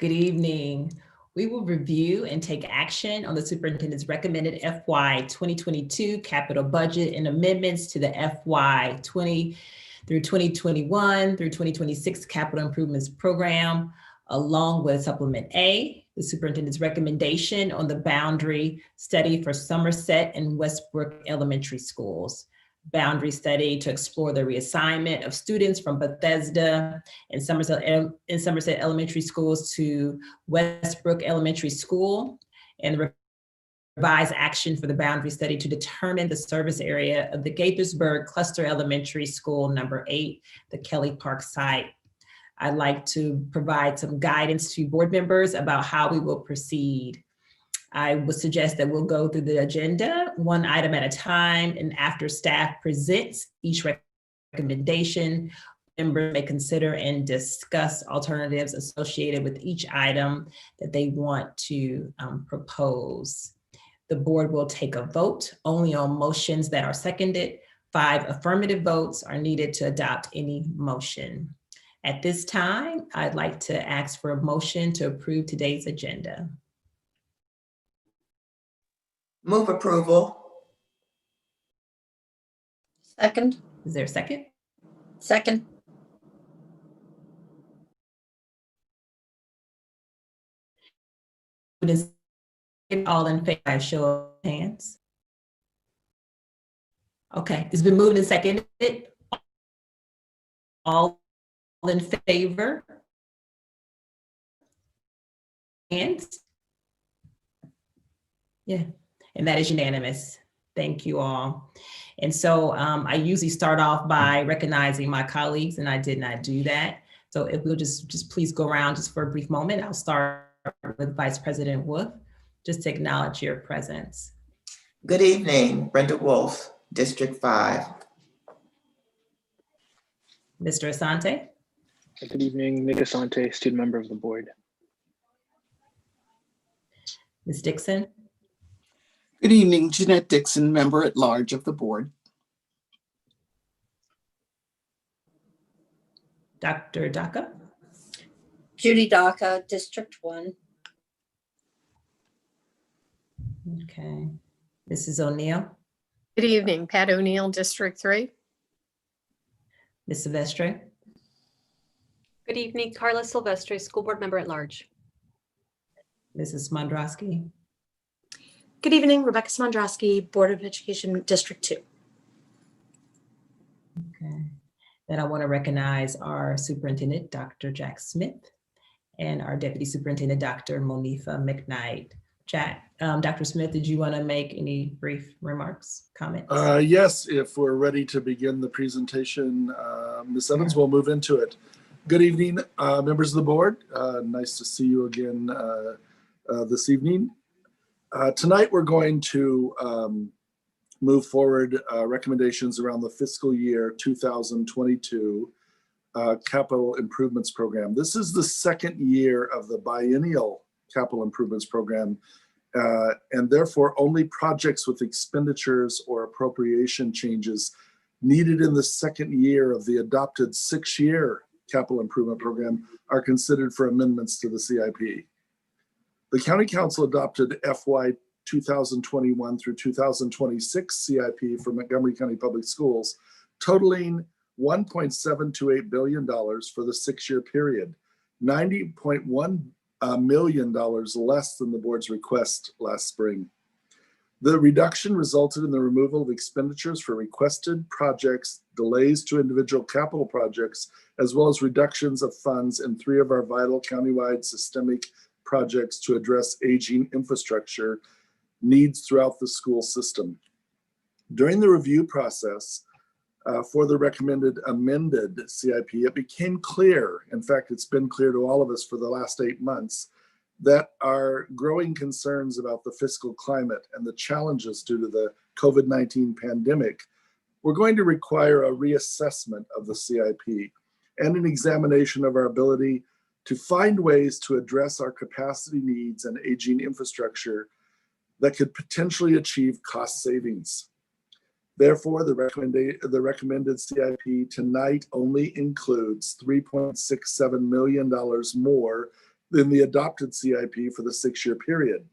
Good evening. We will review and take action on the superintendent's recommended FY 2022 capital budget and amendments to the FY 20 through 2021 through 2026 capital improvements program, along with supplement A, the superintendent's recommendation on the boundary study for Somerset and Westbrook elementary schools. Boundary study to explore the reassignment of students from Bethesda and Somerset elementary schools to Westbrook Elementary School, and revise action for the boundary study to determine the service area of the Gaithersburg Cluster Elementary School number 8, the Kelly Park site. I'd like to provide some guidance to board members about how we will proceed. I would suggest that we'll go through the agenda one item at a time, and after staff presents each recommendation, members may consider and discuss alternatives associated with each item that they want to propose. The board will take a vote only on motions that are seconded. 5 affirmative votes are needed to adopt any motion. At this time, I'd like to ask for a motion to approve today's agenda. Move approval. Second. Is there a second? Second. All in favor by show of hands? Okay, it's been moved and seconded. All in favor? Hands? Yeah. And that is unanimous. Thank you all. And so I usually start off by recognizing my colleagues, and I did not do that. So if we'll just please go around just for a brief moment. I'll start with Vice President Wolf, just to acknowledge your presence. Good evening, Brenda Wolf, District 5. Mr. Asante. Good evening, Nick Asante, student member of the board. Ms. Dixon. Good evening, Jeanette Dixon, member at large of the board. Dr. Daka. Judy Daka, District 1. Okay. Mrs. O'Neill. Good evening, Pat O'Neill, District 3. Ms. Silvestre. Good evening, Carla Silvestre, School Board Member at Large. Mrs. Mondrosky. Good evening, Rebecca Smondrowski, Board of Education, District 2. Okay. Then I want to recognize our superintendent, Dr. Jack Smith, and our deputy superintendent, Dr. Monifa McKnight. Jack, Dr. Smith, did you want to make any brief remarks, comments? Yes, if we're ready to begin the presentation, Ms. Evans will move into it. Good evening, members of the board. Nice to see you again this evening. Tonight, we're going to move forward recommendations around the fiscal year 2022 capital improvements program. This is the second year of the biennial capital improvements program, and therefore only projects with expenditures or appropriation changes needed in the second year of the adopted 6-year capital improvement program are considered for amendments to the CIP. The County Council adopted FY 2021 through 2026 CIP for Montgomery County Public Schools, totaling $1.728 billion for the 6-year period, $90.1 million less than the board's request last spring. The reduction resulted in the removal of expenditures for requested projects, delays to individual capital projects, as well as reductions of funds in 3 of our vital countywide systemic projects to address aging infrastructure needs throughout the school system. During the review process for the recommended amended CIP, it became clear, in fact, it's been clear to all of us for the last 8 months, that our growing concerns about the fiscal climate and the challenges due to the COVID-19 pandemic were going to require a reassessment of the CIP and an examination of our ability to find ways to address our capacity needs and aging infrastructure that could potentially achieve cost savings. Therefore, the recommended CIP tonight only includes $3.67 million more in the adopted CIP for the 6-year period.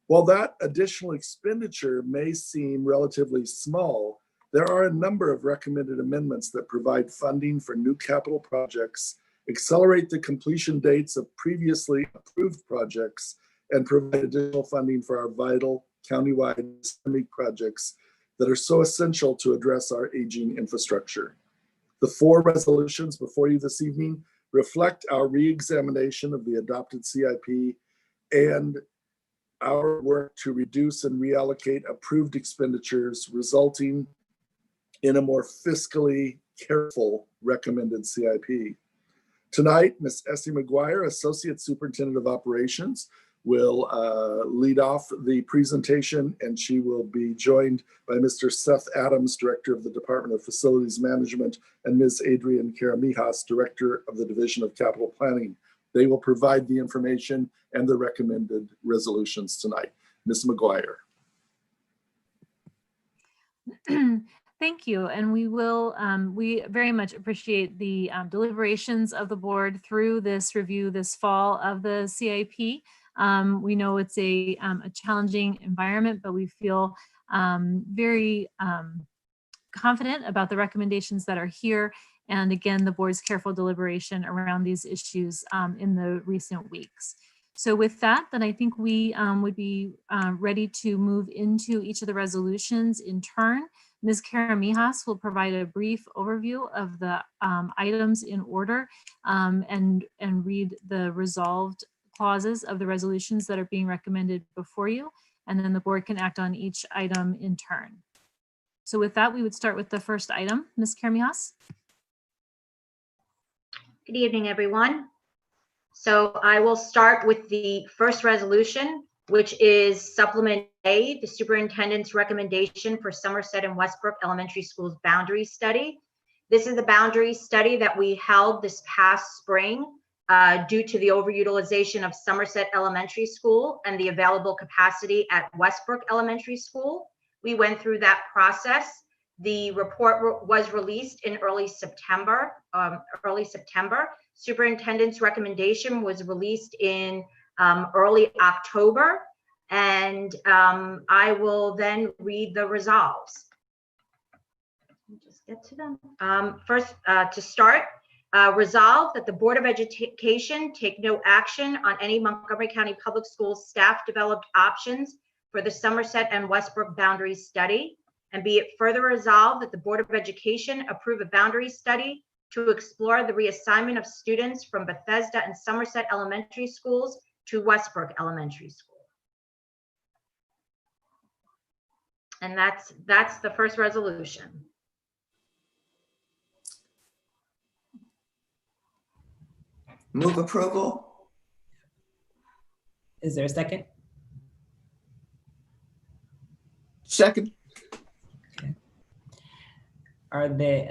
While that additional expenditure may seem relatively small, there are a number of recommended amendments that provide funding for new capital projects, accelerate the completion dates of previously approved projects, and provide additional funding for our vital countywide systemic projects that are so essential to address our aging infrastructure. The 4 resolutions before you this evening reflect our re-examination of the adopted CIP and our work to reduce and reallocate approved expenditures, resulting in a more fiscally careful recommended CIP. Tonight, Ms. Essie McGuire, Associate Superintendent of Operations, will lead off the presentation, and she will be joined by Mr. Seth Adams, Director of the Department of Facilities Management, and Ms. Adrian Karamihas, Director of the Division of Capital Planning. They will provide the information and the recommended resolutions tonight. Ms. McGuire. Thank you. And we will, we very much appreciate the deliberations of the board through this review this fall of the CIP. We know it's a challenging environment, but we feel very confident about the recommendations that are here. And again, the board's careful deliberation around these issues in the recent weeks. So with that, then I think we would be ready to move into each of the resolutions in turn. Ms. Karamihas will provide a brief overview of the items in order and read the resolved clauses of the resolutions that are being recommended before you. And then the board can act on each item in turn. So with that, we would start with the first item. Ms. Karamihas. Good evening, everyone. So I will start with the first resolution, which is Supplement A, the Superintendent's recommendation for Somerset and Westbrook Elementary Schools boundary study. This is the boundary study that we held this past spring due to the overutilization of Somerset Elementary School and the available capacity at Westbrook Elementary School. We went through that process. The report was released in early September. Superintendent's recommendation was released in early October, and I will then read the resolves. Let me just get to them. First, to start, resolve that the Board of Education take no action on any Montgomery County Public Schools staff-developed options for the Somerset and Westbrook boundary study. And be it further resolved that the Board of Education approve a boundary study to explore the reassignment of students from Bethesda and Somerset Elementary Schools to Westbrook Elementary School. And that's the first resolution. Move approval. Is there a second? Second. Okay. Are there,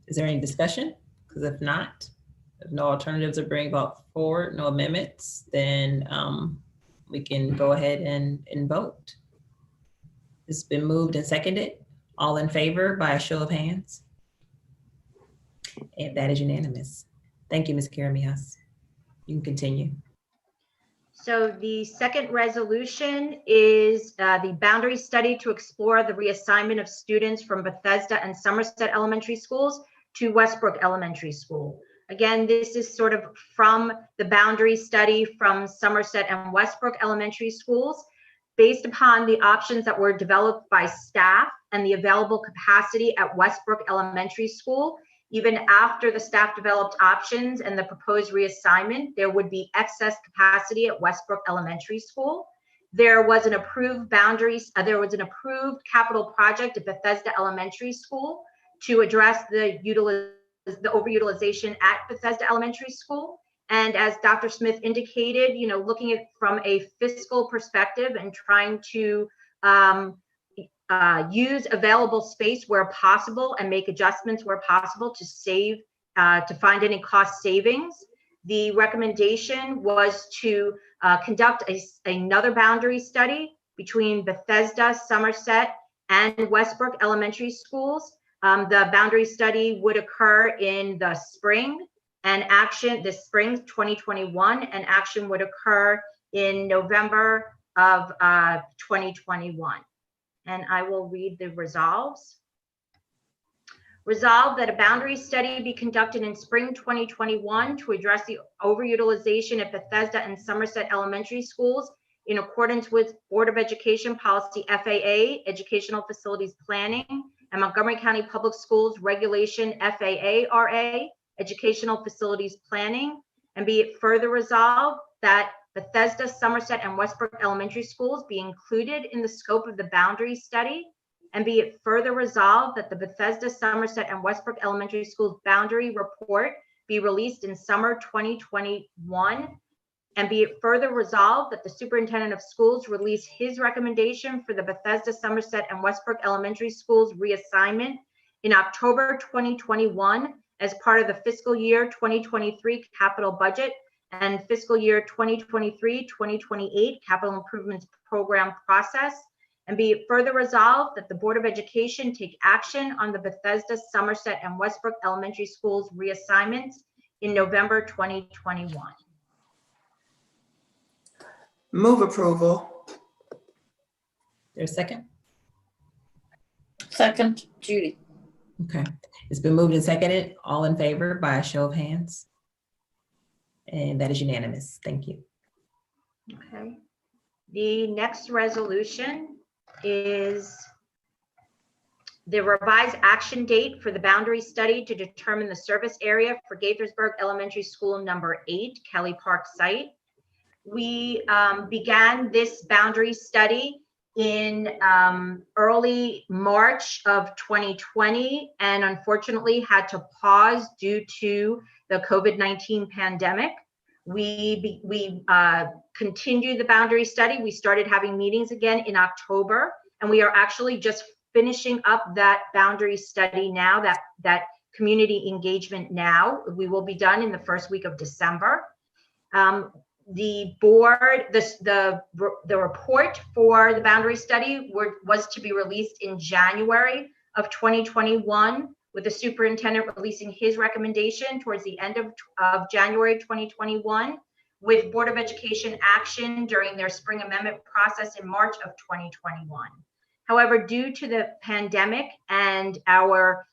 is there any discussion? Because if not, if no alternatives are being brought forward, no amendments, then we can go ahead and vote. It's been moved and seconded. All in favor by a show of hands? And that is unanimous. Thank you, Ms. Karamihas. You can continue. So the second resolution is the boundary study to explore the reassignment of students from Bethesda and Somerset Elementary Schools to Westbrook Elementary School. Again, this is sort of from the boundary study from Somerset and Westbrook Elementary Schools, based upon the options that were developed by staff and the available capacity at Westbrook Elementary School. Even after the staff developed options and the proposed reassignment, there would be excess capacity at Westbrook Elementary School. There was an approved capital project at Bethesda Elementary School to address the overutilization at Bethesda Elementary School. And as Dr. Smith indicated, looking at from a fiscal perspective and trying to use available space where possible and make adjustments where possible to save, to find any cost savings. The recommendation was to conduct another boundary study between Bethesda, Somerset, and Westbrook Elementary Schools. The boundary study would occur in the spring, and action this spring 2021, and action would occur in November of 2021. And I will read the resolves. Resolved that a boundary study be conducted in spring 2021 to address the overutilization at Bethesda and Somerset elementary schools in accordance with Board of Education Policy FAA, Educational Facilities Planning, and Montgomery County Public Schools Regulation FAA-RA, Educational Facilities Planning, and be it further resolved that Bethesda, Somerset, and Westbrook elementary schools be included in the scope of the boundary study, and be it further resolved that the Bethesda, Somerset, and Westbrook elementary schools boundary report be released in summer 2021, and be it further resolved that the superintendent of schools release his recommendation for the Bethesda, Somerset, and Westbrook elementary schools reassignment in October 2021 as part of the fiscal year 2023 capital budget and fiscal year 2023-2028 capital improvements program process. And be it further resolved that the Board of Education take action on the Bethesda, Somerset, and Westbrook elementary schools reassignments in November 2021. Move approval. There's a second? Second, Judy. Okay, it's been moved and seconded. All in favor by a show of hands? And that is unanimous. Thank you. Okay. The next resolution is the revised action date for the boundary study to determine the service area for Gaithersburg Elementary School number 8, Kelly Park site. We began this boundary study in early March of 2020 and unfortunately had to pause due to the COVID-19 pandemic. We continued the boundary study. We started having meetings again in October, and we are actually just finishing up that boundary study now, that community engagement now. We will be done in the first week of December. The board, the report for the boundary study was to be released in January of 2021, with the superintendent releasing his recommendation towards the end of January 2021, with Board of Education action during their spring amendment process in March of 2021. However, due to the pandemic and our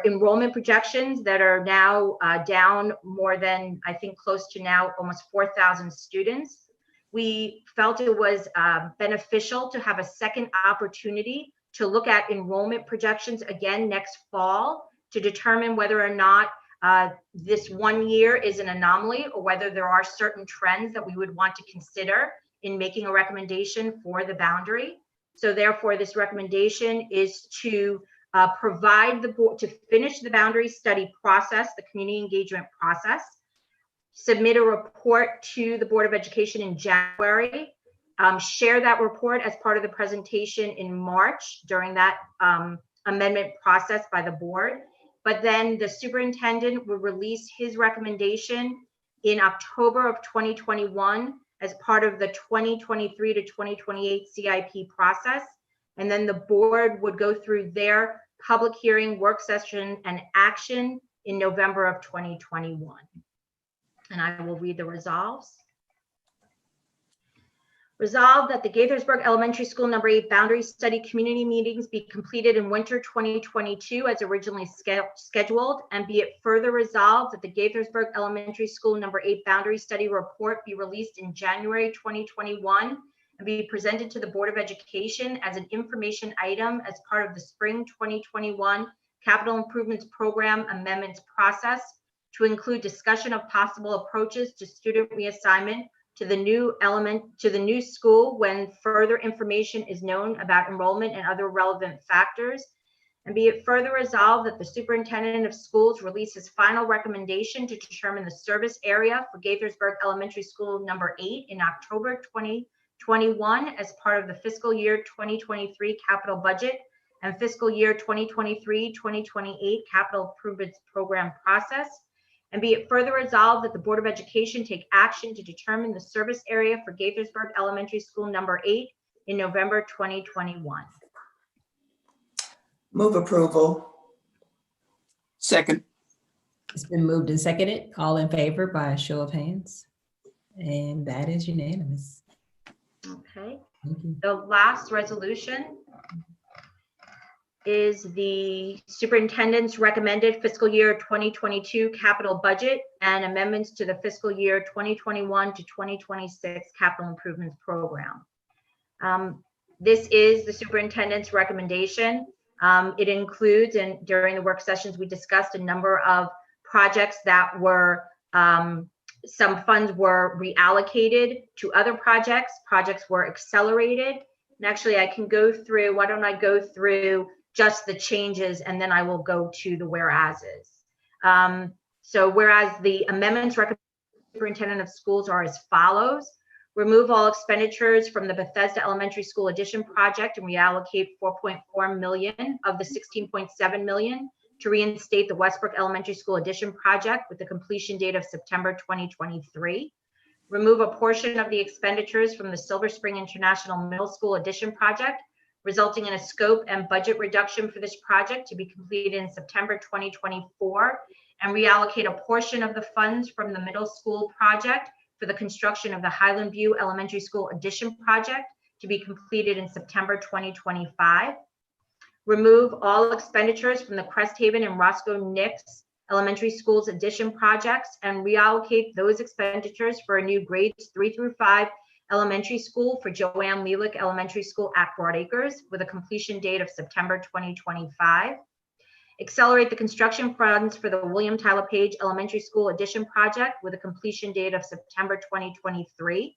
enrollment projections that are now down more than, I think, close to now almost 4,000 students, we felt it was beneficial to have a second opportunity to look at enrollment projections again next fall to determine whether or not this 1 year is an anomaly or whether there are certain trends that we would want to consider in making a recommendation for the boundary. So therefore, this recommendation is to provide the board to finish the boundary study process, the community engagement process, submit a report to the Board of Education in January, share that report as part of the presentation in March during that amendment process by the board. But then the superintendent will release his recommendation in October of 2021 as part of the 2023 to 2028 CIP process. And then the board would go through their public hearing, work session, and action in November of 2021. And I will read the resolves. Resolved that the Gaithersburg Elementary School number 8 boundary study community meetings be completed in winter 2022 as originally scheduled, and be it further resolved that the Gaithersburg Elementary School number 8 boundary study report be released in January 2021 and be presented to the Board of Education as an information item as part of the spring 2021 capital improvements program amendments process, to include discussion of possible approaches to student reassignment to the new school when further information is known about enrollment and other relevant factors. And be it further resolved that the superintendent of schools release his final recommendation to determine the service area for Gaithersburg Elementary School number 8 in October 2021 as part of the fiscal year 2023 capital budget and fiscal year 2023-2028 capital improvements program process. And be it further resolved that the Board of Education take action to determine the service area for Gaithersburg Elementary School number 8 in November 2021. Move approval. Second. It's been moved and seconded. All in favor by a show of hands. And that is unanimous. Okay. Thank you. The last resolution is the superintendent's recommended fiscal year 2022 capital budget and amendments to the fiscal year 2021 to 2026 capital improvements program. This is the superintendent's recommendation. It includes, and during the work sessions, we discussed a number of projects that were, some funds were reallocated to other projects. Projects were accelerated. And actually, I can go through, why don't I go through just the changes and then I will go to the whereases. So whereas the amendments recommended by the superintendent of schools are as follows: remove all expenditures from the Bethesda Elementary School addition project and reallocate 4.4 million of the 16.7 million to reinstate the Westbrook Elementary School addition project with the completion date of September 2023. Remove a portion of the expenditures from the Silver Spring International Middle School addition project, resulting in a scope and budget reduction for this project to be completed in September 2024, and reallocate a portion of the funds from the middle school project for the construction of the Highland View Elementary School addition project to be completed in September 2025. Remove all expenditures from the Cresthaven and Roscoe Nix Elementary Schools addition projects and reallocate those expenditures for a new grades 3 through 5 elementary school for Joanne Leelick Elementary School at Broadacres with a completion date of September 2025. Accelerate the construction funds for the William Tyler Page Elementary School addition project with a completion date of September 2023.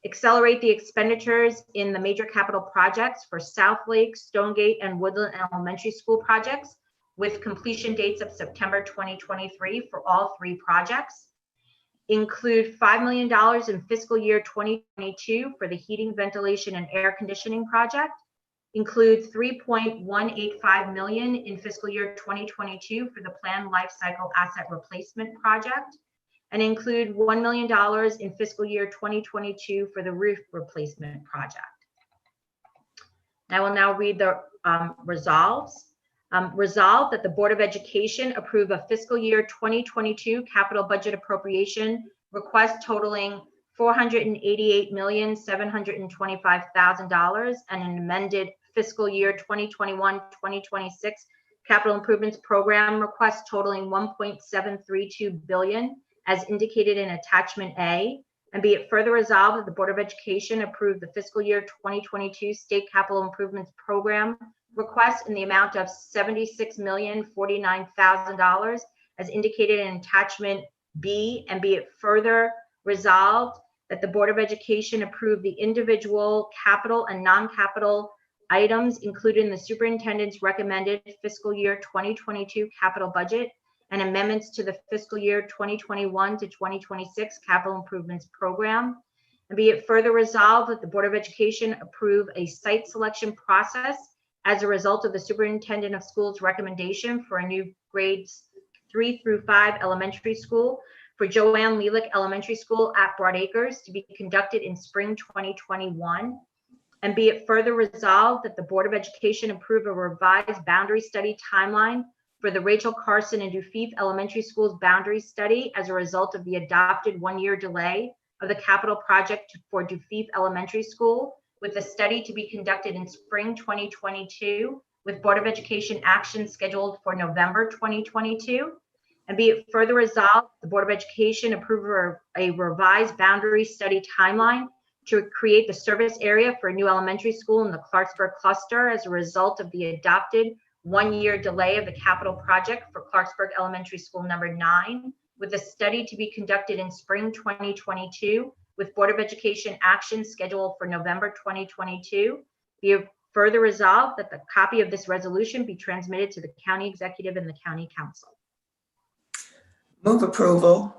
Accelerate the expenditures in the major capital projects for South Lake, Stonegate, and Woodland Elementary School projects with completion dates of September 2023 for all 3 projects. Include $5 million in fiscal year 2022 for the heating, ventilation, and air conditioning project. Include $3.185 million in fiscal year 2022 for the planned life cycle asset replacement project, and include $1 million in fiscal year 2022 for the roof replacement project. I will now read the resolves. Resolved that the Board of Education approve a fiscal year 2022 capital budget appropriation request totaling $488,725,000 and an amended fiscal year 2021-2026 capital improvements program request totaling $1.732 billion as indicated in attachment A, and be it further resolved that the Board of Education approve the fiscal year 2022 state capital improvements program request in the amount of $76,049,000 as indicated in attachment B, and be it further resolved that the Board of Education approve the individual capital and non-capital items included in the superintendent's recommended fiscal year 2022 capital budget and amendments to the fiscal year 2021 to 2026 capital improvements program. And be it further resolved that the Board of Education approve a site selection process as a result of the superintendent of schools recommendation for a new grades 3 through 5 elementary school for Joanne Leelick Elementary School at Broadacres to be conducted in spring 2021. And be it further resolved that the Board of Education approve a revised boundary study timeline for the Rachel Carson and Dufeef Elementary Schools boundary study as a result of the adopted 1-year delay of the capital project for Dufeef Elementary School, with the study to be conducted in spring 2022, with Board of Education action scheduled for November 2022. And be it further resolved, the Board of Education approve a revised boundary study timeline to create the service area for a new elementary school in the Clarksburg cluster as a result of the adopted 1-year delay of the capital project for Clarksburg Elementary School number 9, with the study to be conducted in spring 2022, with Board of Education action scheduled for November 2022. Be it further resolved that the copy of this resolution be transmitted to the county executive and the county council. Move approval.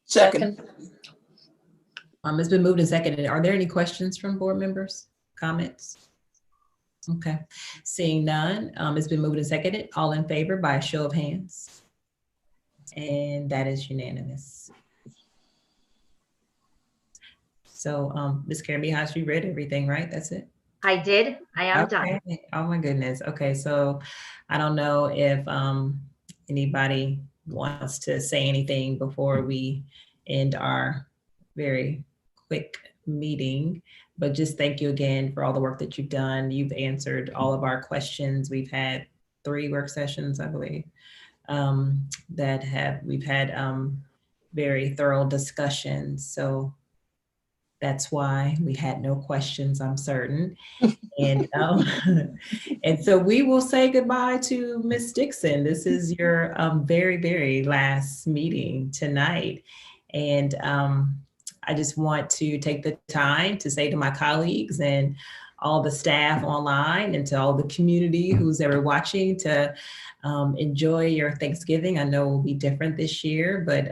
Second. It's been moved and seconded. Are there any questions from board members? Comments? Okay, seeing none, it's been moved and seconded. All in favor by a show of hands. And that is unanimous. So, Ms. Kirby, has you read everything, right? That's it? I did. I am done. Oh my goodness. Okay, so I don't know if anybody wants to say anything before we end our very quick meeting. But just thank you again for all the work that you've done. You've answered all of our questions. We've had 3 work sessions, I believe, we've had very thorough discussions. So that's why we had no questions, I'm certain. And and so we will say goodbye to Ms. Dixon. This is your very, very last meeting tonight. And I just want to take the time to say to my colleagues and all the staff online and to all the community who's ever watching to enjoy your Thanksgiving. I know it will be different this year, but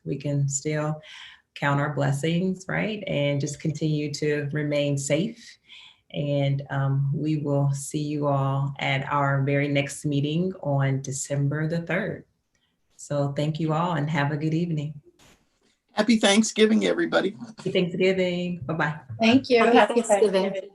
we can still count our blessings, right? And just continue to remain safe. And we will see you all at our very next meeting on December the 3rd. So thank you all and have a good evening. Happy Thanksgiving, everybody. Happy Thanksgiving. Bye-bye. Thank you. Happy Thanksgiving.